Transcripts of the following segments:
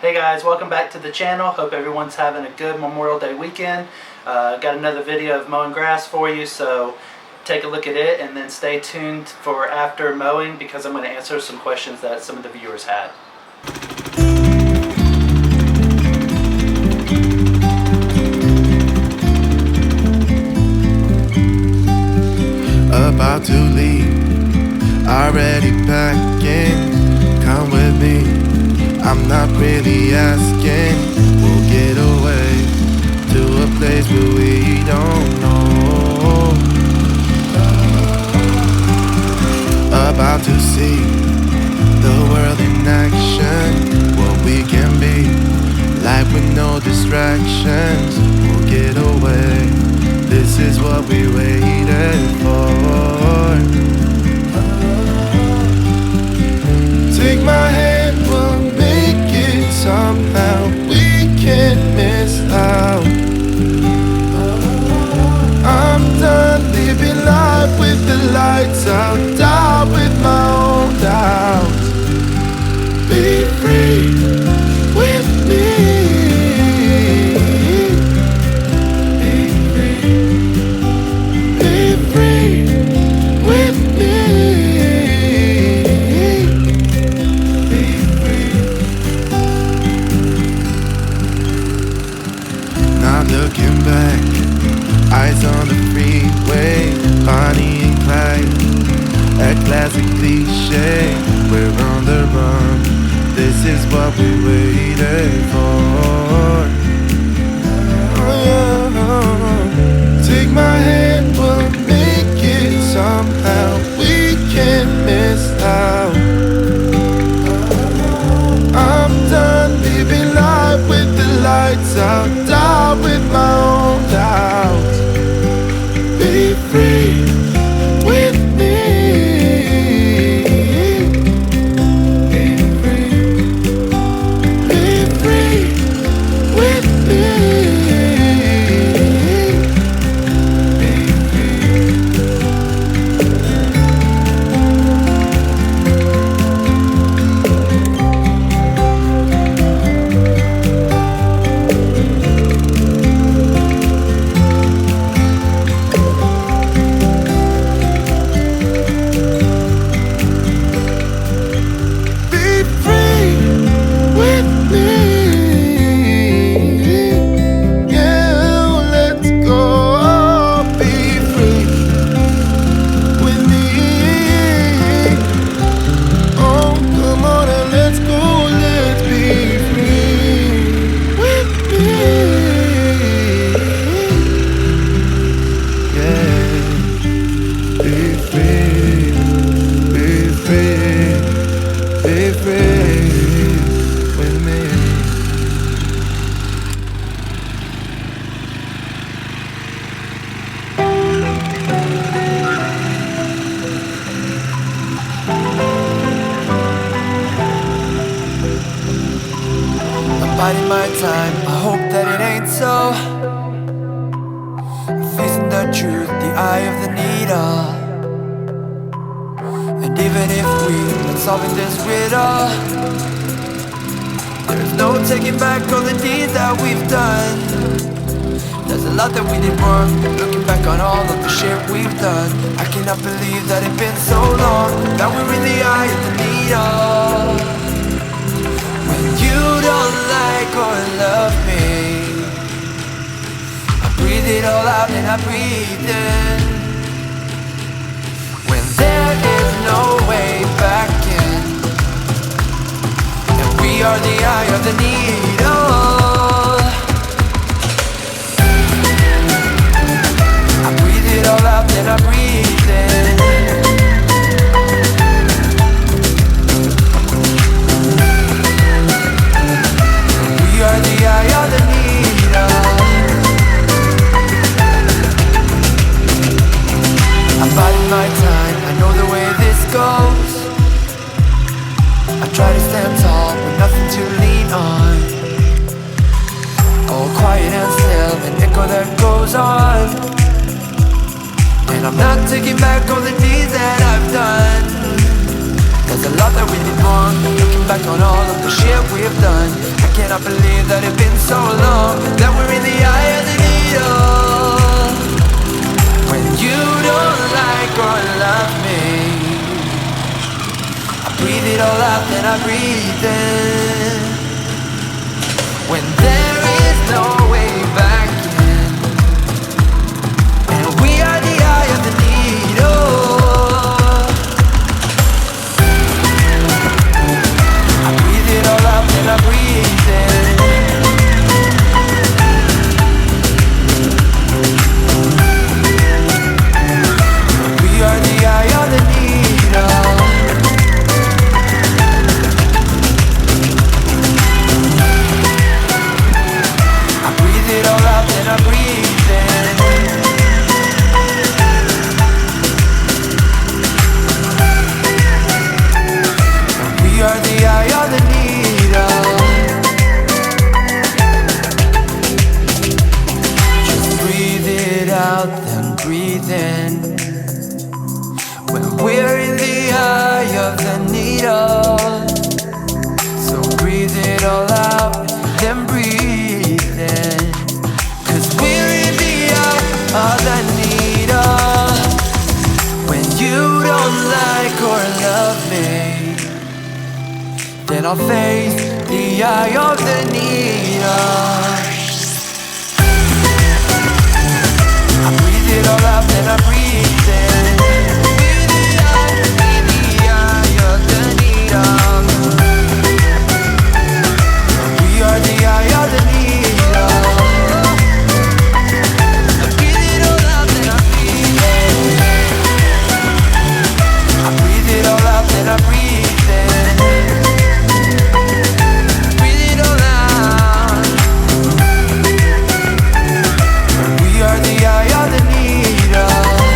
Hey guys, welcome back to the channel. Hope everyone's having a good Memorial Day weekend. Got another video of mowing grass for you, so take a look at it and then stay tuned for after mowing because I'm going to answer some questions that some of the viewers had. About to leave, already packing. Come with me, I'm not really asking. We'll get away to a place where we don't know. About to see the world in action, what we can be, like with no distractions. We'll get away, this is what we waited for. Take my hand, we'll make it somehow. We can't miss out. I'm done living life with the lights out, die with my own doubts. Be free with me. Looking back, eyes on the freeway, Bonnie and Clyde, a classic cliche. We're on the run, this is what we waited for. Take my hand, we'll make it somehow. We can't miss out. I'm done living life with the lights out, die with my own doubts. Be free with me. Be free. Be free with me. Biding my time, I hope that it ain't so. I'm facing the truth, the eye of the needle. And even if we're not solving this riddle, there's no taking back all the deeds that we've done. There's a lot that we did wrong, looking back on all of the shit we've done. I cannot believe that it's been so long, that we're in the eye of the needle. You don't like or love me, I breathe it all out and I breathe in. When there is no way back in, and we are the eye of the needle. I breathe it all out and I breathe in. We are the eye of the needle. I'm biding my time, I know the way this goes. I try to stand tall with nothing to lean on. All quiet and still, an echo that goes on. And I'm not taking back all the deeds that I've done. There's a lot that we did wrong, looking back on all of the shit we've done. I cannot believe that it's been so long, that we're in the eye of the needle. When you don't like or love me, I breathe it all out, then I breathe in. When there is no way back in, and we are the eye of the needle. I breathe it all out, then I breathe in. We are the eye of the needle. I breathe it all out, then I breathe in. We are the eye of the needle. Just breathe it out, then breathe in. When we're in the eye of the needle. So breathe it all out, then breathe in. 'Cause we're in the eye of the needle. When you don't like or love me, then I'll face the eye of the needle. I breathe it all out, then I breathe in. We're the eye of the needle. We are the eye of the needle. I breathe it all out, then I breathe in. I breathe it all out, then I breathe in. Breathe it all out. We are the eye of the needle.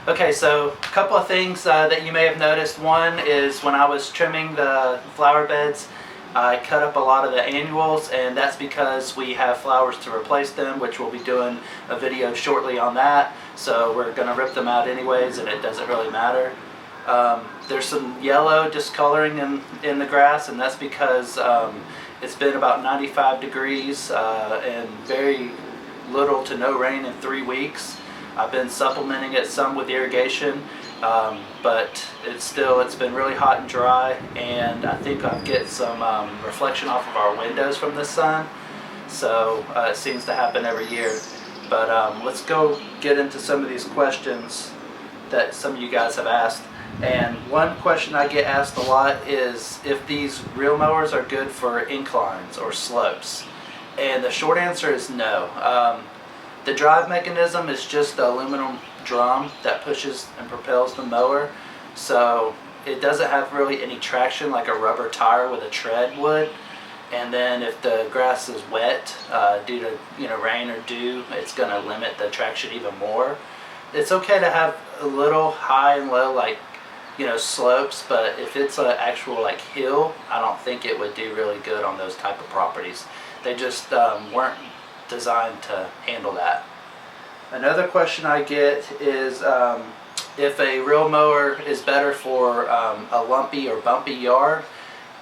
Okay, so a couple of things that you may have noticed. One is when I was trimming the flower beds, I cut up a lot of the annuals, and that's because we have flowers to replace them, which we'll be doing a video shortly on that. So we're going to rip them out anyways, and it doesn't really matter. There's some yellow discoloring in the grass, and that's because it's been about 95 degrees and very little to no rain in 3 weeks. I've been supplementing it some with irrigation, but it's been really hot and dry, and I think I'll get some reflection off of our windows from the sun, so it seems to happen every year. But let's go get into some of these questions that some of you guys have asked. And one question I get asked a lot is if these reel mowers are good for inclines or slopes, and the short answer is no. The drive mechanism is just the aluminum drum that pushes and propels the mower, so it doesn't have really any traction like a rubber tire with a tread would. And then if the grass is wet due to rain or dew, it's going to limit the traction even more. It's okay to have a little high and low slopes, but if it's an actual hill, I don't think it would do really good on those type of properties. They just weren't designed to handle that. Another question I get is if a reel mower is better for a lumpy or bumpy yard,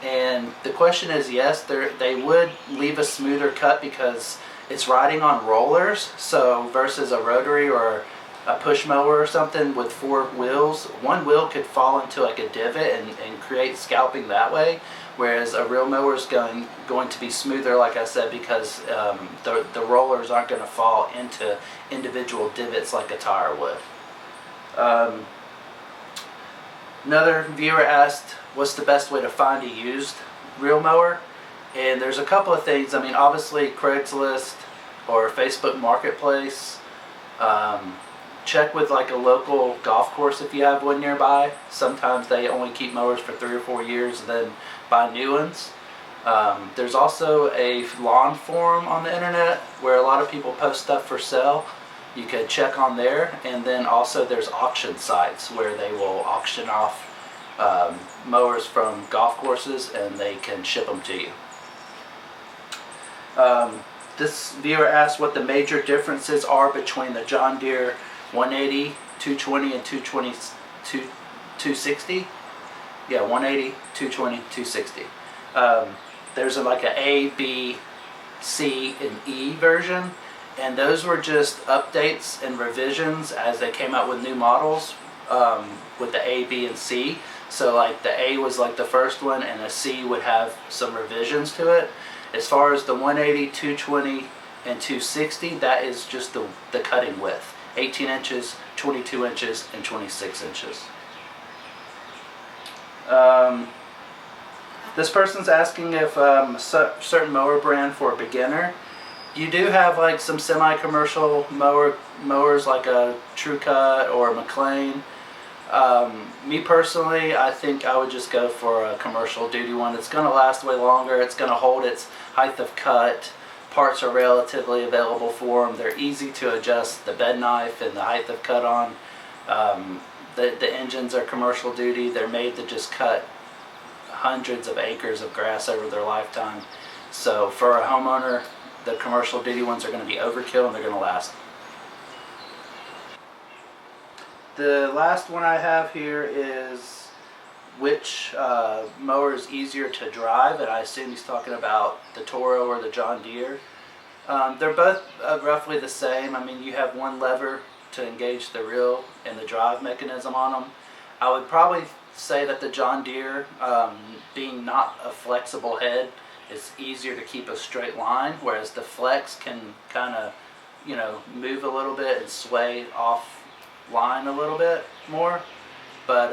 and the question is yes, they would leave a smoother cut because it's riding on rollers, so versus a rotary or a push mower or something with 4 wheels, one wheel could fall into a divot and create scalping that way, whereas a reel mower is going to be smoother, like I said, because the rollers aren't going to fall into individual divots like a tire would. Another viewer asked, what's the best way to find a used reel mower? And there's a couple of things. I mean, obviously Craigslist or Facebook Marketplace. Check with a local golf course if you have one nearby. Sometimes they only keep mowers for 3 or 4 years and then buy new ones. There's also a lawn forum on the internet where a lot of people post stuff for sale. You could check on there, and then also there's auction sites where they will auction off mowers from golf courses and they can ship them to you. This viewer asked what the major differences are between the John Deere 180, 220, and 260. Yeah, 180, 220, 260. There's an A, B, C, and E version, and those were just updates and revisions as they came out with new models with the A, B, and C. So the A was the first one, and the C would have some revisions to it. As far as the 180, 220, and 260, that is just the cutting width. 18 inches, 22 inches, and 26 inches. This person's asking if a certain mower brand for a beginner. You do have some semi-commercial mowers like a True Cut or a McLean. Me personally, I think I would just go for a commercial duty one. It's going to last way longer. It's going to hold its height of cut. Parts are relatively available for them. They're easy to adjust the bed knife and the height of cut on. The engines are commercial duty. They're made to just cut hundreds of acres of grass over their lifetime. So for a homeowner, the commercial duty ones are going to be overkill and they're going to last. The last one I have here is which mower is easier to drive, and I assume he's talking about the Toro or the John Deere. They're both roughly the same. I mean, you have one lever to engage the reel and the drive mechanism on them. I would probably say that the John Deere, being not a flexible head, is easier to keep a straight line, whereas the Flex can kind of, move a little bit and sway off line a little bit more. But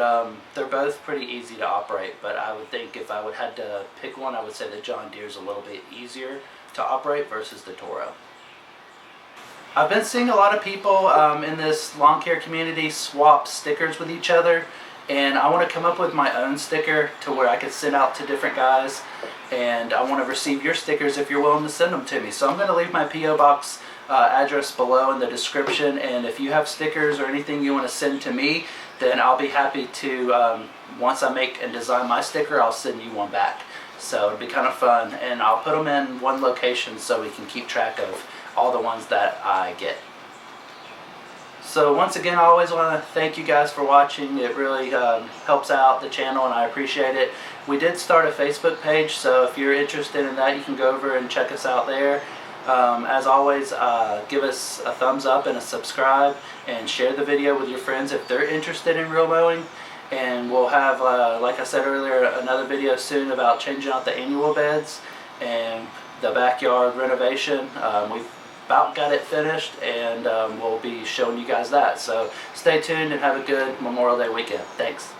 they're both pretty easy to operate. But I would think if I would had to pick one, I would say the John Deere is a little bit easier to operate versus the Toro. I've been seeing a lot of people in this lawn care community swap stickers with each other, and I want to come up with my own sticker to where I could send out to different guys, and I want to receive your stickers if you're willing to send them to me. So I'm going to leave my P.O. box address below in the description, and if you have stickers or anything you want to send to me, then I'll be happy to, once I make and design my sticker, I'll send you one back. So it'll be kind of fun, and I'll put them in one location so we can keep track of all the ones that I get. So once again, I always want to thank you guys for watching. It really helps out the channel, and I appreciate it. We did start a Facebook page, so if you're interested in that, you can go over and check us out there. As always, give us a thumbs up and a subscribe, and share the video with your friends if they're interested in reel mowing. And we'll have, like I said earlier, another video soon about changing out the annual beds and the backyard renovation. We've about got it finished, and we'll be showing you guys that. So stay tuned and have a good Memorial Day weekend. Thanks.